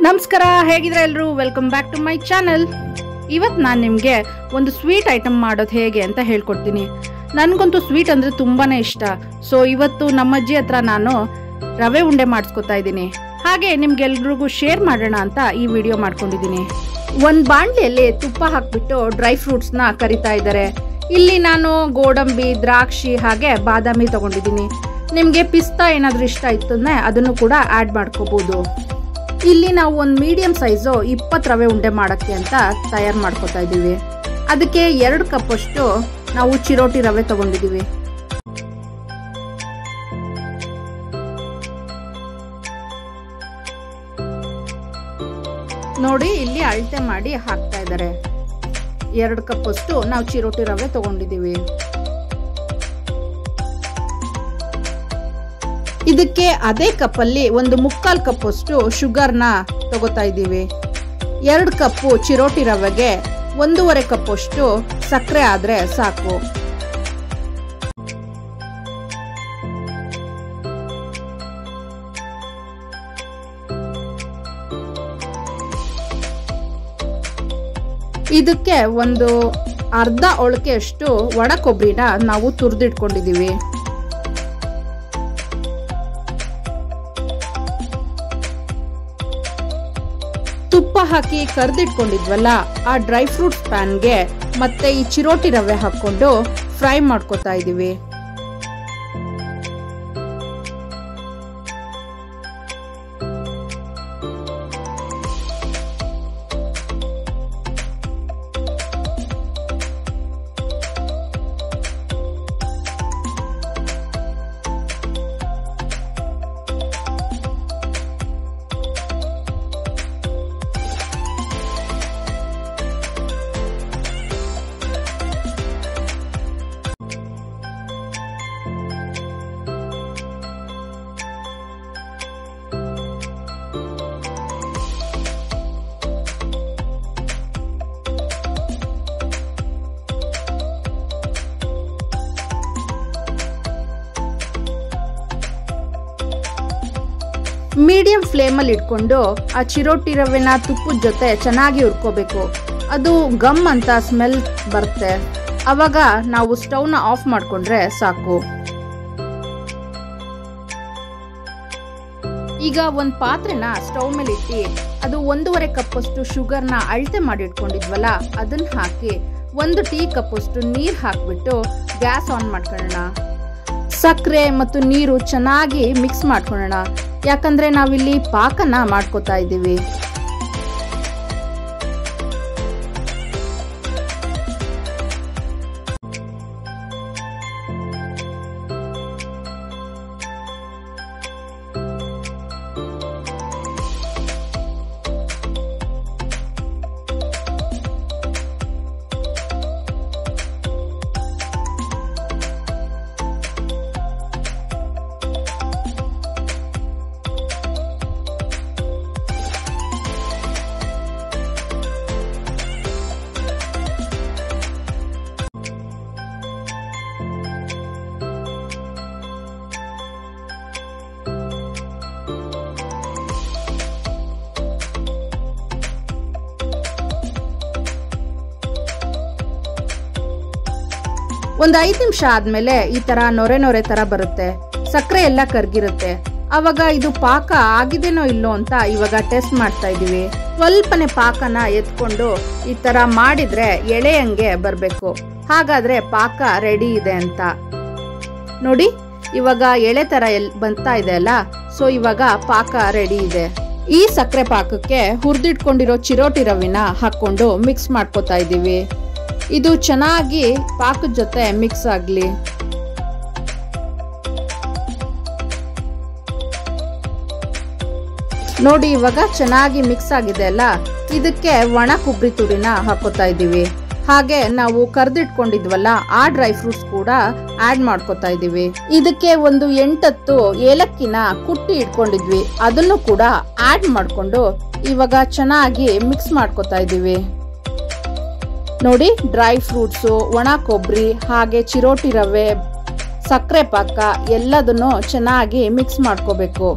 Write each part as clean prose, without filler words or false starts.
ನಮಸ್ಕಾರ, ಹೇಗಿದ್ರೆ ಎಲ್ಲರೂ? Welcome back to my channel. ಇವತ್ತು ನಾನು ನಿಮಗೆ ಒಂದು ಸ್ವೀಟ್ ಐಟಮ್ ಮಾಡೋದು ಹೇಗೆ ಅಂತ ಹೇಳ್ಕೊಡ್ತೀನಿ. ನನಗಂತೂ ಸ್ವೀಟ್ ಅಂದರೆ ತುಂಬಾ ಇಷ್ಟ. ಸೊ ಇವತ್ತು ನಮ್ಮ ಅಜ್ಜಿ ಹತ್ರ ನಾನು ರವೆ ಉಂಡೆ ಮಾಡಿಸ್ಕೊತಾ ಇದ್ದೀನಿ. ಹಾಗೆ ನಿಮ್ಗೆಲ್ರಿಗೂ ಶೇರ್ ಮಾಡೋಣ ಅಂತ ಈ ವಿಡಿಯೋ ಮಾಡ್ಕೊಂಡಿದ್ದೀನಿ. ಒಂದು ಬಾಣಲೆಯಲ್ಲಿ ತುಪ್ಪ ಹಾಕ್ಬಿಟ್ಟು ಡ್ರೈ ಫ್ರೂಟ್ಸ್ನ ಕರಿತಾ ಇದ್ದಾರೆ. ಇಲ್ಲಿ ನಾನು ಗೋಡಂಬಿ, ದ್ರಾಕ್ಷಿ ಹಾಗೆ ಬಾದಾಮಿ ತಗೊಂಡಿದ್ದೀನಿ. ನಿಮಗೆ ಪಿಸ್ತಾ ಏನಾದರೂ ಇಷ್ಟ ಇತ್ತು ಅಂದರೆ ಅದನ್ನು ಕೂಡ ಆ್ಯಡ್ ಮಾಡ್ಕೋಬೋದು. ಇಲ್ಲಿ ನಾವು ಒಂದು ಮೀಡಿಯಂ ಸೈಜು 20 ರವೆ ಉಂಡೆ ಮಾಡೋಕ್ಕೆ ಅಂತ ತಯಾರು ಮಾಡ್ಕೊತಾ ಇದ್ದೀವಿ. ಅದಕ್ಕೆ 2 ಕಪ್ ಅಷ್ಟು ನಾವು ಚಿರೋಟಿ ರವೆ ತಗೊಂಡಿದ್ದೀವಿ. ನೋಡಿ, ಇಲ್ಲಿ ಅಳತೆ ಮಾಡಿ ಹಾಕ್ತಾ ಇದ್ದಾರೆ. 2 ಕಪ್ ಅಷ್ಟು ನಾವು ಚಿರೋಟಿ ರವೆ ತಗೊಂಡಿದ್ದೀವಿ. ಇದಕ್ಕೆ ಅದೇ ಕಪ್ಪಲ್ಲಿ 1/4 ಕಪ್ ಅಷ್ಟು ಶುಗರ್ನ ತಗೋತಾ ಇದ್ದೀವಿ. 2 ಕಪ್ಪು ಚಿರೋಟಿ ರವೆಗೆ 1.5 ಕಪ್ ಅಷ್ಟು ಸಕ್ಕರೆ ಆದ್ರೆ ಸಾಕು. ಇದಕ್ಕೆ ಒಂದು ಅರ್ಧ ಒಳಕೆ ಅಷ್ಟು ಒಣ ಕೊಬ್ಬರಿನ ನಾವು ತುರಿದಿಟ್ಕೊಂಡಿದ್ದೀವಿ. ತುಪ್ಪ ಹಾಕಿ ಕರ್ದಿಟ್ಕೊಂಡಿದ್ವಲ್ಲ, ಆ ಡ್ರೈ ಫ್ರೂಟ್ಸ್ ಪ್ಯಾನ್ಗೆ ಮತ್ತೆ ಈ ಚಿರೋಟಿ ರವೆ ಹಾಕೊಂಡು ಫ್ರೈ ಮಾಡ್ಕೊತಾ ಇದೀವಿ. ಮೀಡಿಯಂ ಫ್ಲೇಮಲ್ಲಿ ಇಟ್ಕೊಂಡು ಆ ಚಿರೋಟಿ ರವೆನ ತುಪ್ಪದ ಜೊತೆ ಚೆನ್ನಾಗಿ ಹುರ್ಕೋಬೇಕು. ಅದು ಗಮ್ ಅಂತ ಸ್ಮೆಲ್ ಬರುತ್ತೆ. ಅವಾಗ ನಾವು ಸ್ಟವ್ನ ಆಫ್ ಮಾಡ್ಕೊಂಡ್ರೆ ಸಾಕು. ಈಗ ಒಂದು ಪಾತ್ರೆನ ಸ್ಟವ್ ಮೇಲೆ ಇಟ್ಟು ಅದು 1.5 ಕಪ್ ಅಷ್ಟು ಶುಗರ್ನ ಅಳತೆ ಮಾಡಿ ಇಟ್ಕೊಂಡಿದ್ವಲ್ಲ, ಅದನ್ನ ಹಾಕಿ 1 ಟೀ ಕಪ್ ಅಷ್ಟು ನೀರು ಹಾಕ್ಬಿಟ್ಟು ಗ್ಯಾಸ್ ಆನ್ ಮಾಡ್ಕೊಳ್ಳೋಣ. ಸಕ್ಕರೆ ಮತ್ತು ನೀರು ಚೆನ್ನಾಗಿ ಮಿಕ್ಸ್ ಮಾಡ್ಕೊಳ್ಳೋಣ. ಯಾಕಂದ್ರೆ ನಾವಿಲ್ಲಿ ಪಾಕನ ಮಾಡ್ಕೋತಾ ಇದ್ದೀವಿ. ಒಂದು 5 ನಿಮಿಷ ಆದ್ಮೇಲೆ ಈ ತರ ನೊರೆ ತರ ಬರುತ್ತೆ. ಸಕ್ಕರೆ ಎಲ್ಲ ಕರ್ಗಿರುತ್ತೆ. ಅವಾಗ ಇದು ಪಾಕ ಆಗಿದೆನೋ ಇಲ್ಲೋ ಅಂತ ಇವಾಗ ಟೆಸ್ಟ್ ಮಾಡ್ತಾ ಇದೀವಿ. ಸ್ವಲ್ಪನೇ ಪಾಕನ ಎತ್ಕೊಂಡು ಈ ತರ ಮಾಡಿದ್ರೆ ಎಳೆಯಂಗೆ ಬರ್ಬೇಕು. ಹಾಗಾದ್ರೆ ಪಾಕ ರೆಡಿ ಇದೆ ಅಂತ. ನೋಡಿ, ಇವಾಗ ಎಳೆ ತರ ಬಂತಾ ಇದೆ ಅಲ್ಲ, ಸೊ ಇವಾಗ ಪಾಕ ರೆಡಿ ಇದೆ. ಈ ಸಕ್ಕರೆ ಪಾಕಕ್ಕೆ ಹುರಿದಿಟ್ಕೊಂಡಿರೋ ಚಿರೋಟಿ ರವಿನ ಹಾಕೊಂಡು ಮಿಕ್ಸ್ ಮಾಡ್ಕೋತಾ ಇದೀವಿ. ಇದು ಚೆನ್ನಾಗಿ ಪಾಕದ ಜೊತೆ ಮಿಕ್ಸ್ ಆಗಲಿ. ನೋಡಿ, ಇವಾಗ ಚೆನ್ನಾಗಿ ಮಿಕ್ಸ್ ಆಗಿದೆ ಅಲ್ಲ, ಇದಕ್ಕೆ ಒಣ ಕೊಬ್ಬರಿ ತುರಿನ ಹಾಕೋತಾ ಇದ್ದೀವಿ. ಹಾಗೆ ನಾವು ಕರ್ದಿಟ್ಕೊಂಡಿದ್ವಲ್ಲ ಆ ಡ್ರೈ ಫ್ರೂಟ್ಸ್ ಕೂಡ ಆಡ್ ಮಾಡ್ಕೋತಾ ಇದೀವಿ. ಇದಕ್ಕೆ ಒಂದು 8-10 ಏಲಕ್ಕಿನ ಕುಟ್ಟಿ ಇಟ್ಕೊಂಡಿದ್ವಿ, ಅದನ್ನು ಕೂಡ ಆಡ್ ಮಾಡ್ಕೊಂಡು ಇವಾಗ ಚೆನ್ನಾಗಿ ಮಿಕ್ಸ್ ಮಾಡ್ಕೋತಾ ಇದೀವಿ. ನೋಡಿ, ಡ್ರೈ ಫ್ರೂಟ್ಸು, ಒಣ ಕೊಬ್ಬರಿ ಹಾಗೆ ಚಿರೋಟಿ ರವೆ, ಸಕ್ಕರೆ ಪಾಕ ಎಲ್ಲದನ್ನು ಚೆನ್ನಾಗಿ ಮಿಕ್ಸ್ ಮಾಡ್ಕೋಬೇಕು.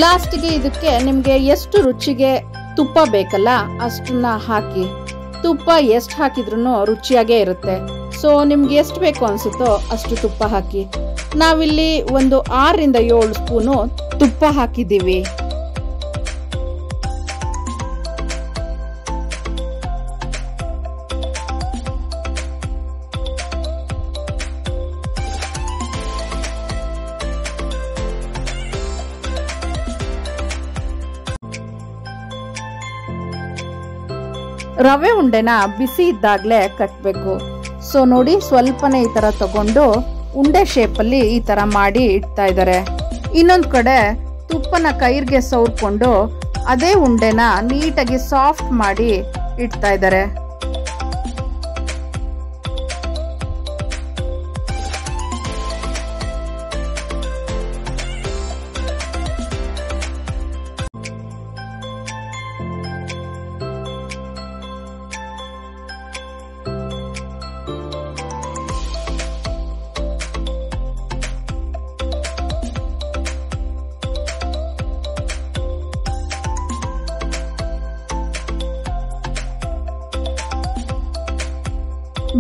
ಲಾಸ್ಟಿಗೆ ಇದಕ್ಕೆ ನಿಮಗೆ ಎಷ್ಟು ರುಚಿಗೆ ತುಪ್ಪ ಬೇಕಲ್ಲ ಅಷ್ಟನ್ನ ಹಾಕಿ. ತುಪ್ಪ ಎಷ್ಟು ಹಾಕಿದ್ರೂ ರುಚಿಯಾಗೇ ಇರುತ್ತೆ. ಸೊ ನಿಮ್ಗೆ ಎಷ್ಟು ಬೇಕು ಅನಿಸುತ್ತೋ ಅಷ್ಟು ತುಪ್ಪ ಹಾಕಿ. ನಾವಿಲ್ಲಿ ಒಂದು 6 ರಿಂದ 7 ಸ್ಪೂನು ತುಪ್ಪ ಹಾಕಿದ್ದೀವಿ. ರವೆ ಉಂಡೆನ ಬಿಸಿ ಇದ್ದಾಗಲೇ ಕಟ್ಟಬೇಕು. ಸೊ ನೋಡಿ, ಸ್ವಲ್ಪನೇ ಈ ಥರ ತಗೊಂಡು ಉಂಡೆ ಶೇಪಲ್ಲಿ ಈ ಥರ ಮಾಡಿ ಇಡ್ತಾ ಇದ್ದಾರೆ. ಇನ್ನೊಂದು ಕಡೆ ತುಪ್ಪನ ಕೈರ್ಗೆ ಸವರ್ಕೊಂಡು ಅದೇ ಉಂಡೆನ ನೀಟಾಗಿ ಸಾಫ್ಟ್ ಮಾಡಿ ಇಡ್ತಾ ಇದ್ದಾರೆ.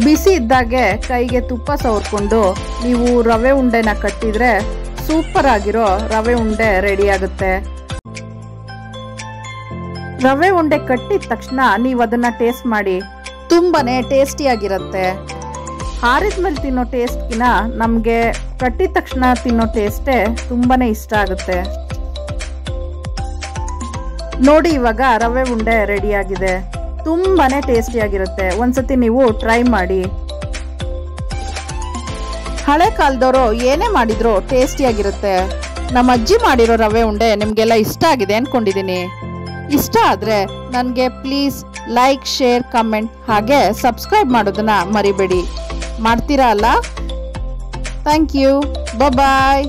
ಬಿಸಿ ಇದ್ದಾಗೆ ಕೈಗೆ ತುಪ್ಪ ಸವರ್ಕೊಂಡು ನೀವು ರವೆ ಉಂಡೆನ ಕಟ್ಟಿದ್ರೆ ಸೂಪರ್ ಆಗಿರೋ ರವೆ ಉಂಡೆ ರೆಡಿ ಆಗುತ್ತೆ. ರವೆ ಉಂಡೆ ಕಟ್ಟಿದ ತಕ್ಷಣ ನೀವು ಅದನ್ನ ಟೇಸ್ಟ್ ಮಾಡಿ, ತುಂಬಾನೇ ಟೇಸ್ಟಿಯಾಗಿರುತ್ತೆ. ಹಾರಿದ ಮೇಲೆ ತಿನ್ನೋ ಟೇಸ್ಟ್ಗಿನ ನಮಗೆ ಕಟ್ಟಿದ ತಕ್ಷಣ ತಿನ್ನೋ ಟೇಸ್ಟೇ ತುಂಬಾನೇ ಇಷ್ಟ ಆಗುತ್ತೆ. ನೋಡಿ, ಇವಾಗ ರವೆ ಉಂಡೆ ರೆಡಿ ಆಗಿದೆ. ತುಂಬಾನೇ ಟೇಸ್ಟಿಯಾಗಿರುತ್ತೆ. ಒಂದ್ಸತಿ ನೀವು ಟ್ರೈ ಮಾಡಿ. ಹಳೆ ಕಾಲದವರು ಏನೇ ಮಾಡಿದ್ರು ಟೇಸ್ಟಿಯಾಗಿರುತ್ತೆ. ನಮ್ಮ ಅಜ್ಜಿ ಮಾಡಿರೋ ರವೆ ಉಂಡೆ ನಿಮಗೆಲ್ಲ ಇಷ್ಟ ಆಗಿದೆ ಅನ್ಕೊಂಡಿದ್ದೀನಿ. ಇಷ್ಟ ಆದರೆ ನನಗೆ ಪ್ಲೀಸ್ ಲೈಕ್, ಶೇರ್, ಕಮೆಂಟ್ ಹಾಗೆ ಸಬ್ಸ್ಕ್ರೈಬ್ ಮಾಡೋದನ್ನ ಮರಿಬೇಡಿ. ಮಾಡ್ತೀರಾ ಅಲ್ಲ? Thank you. ಬಾಯ್.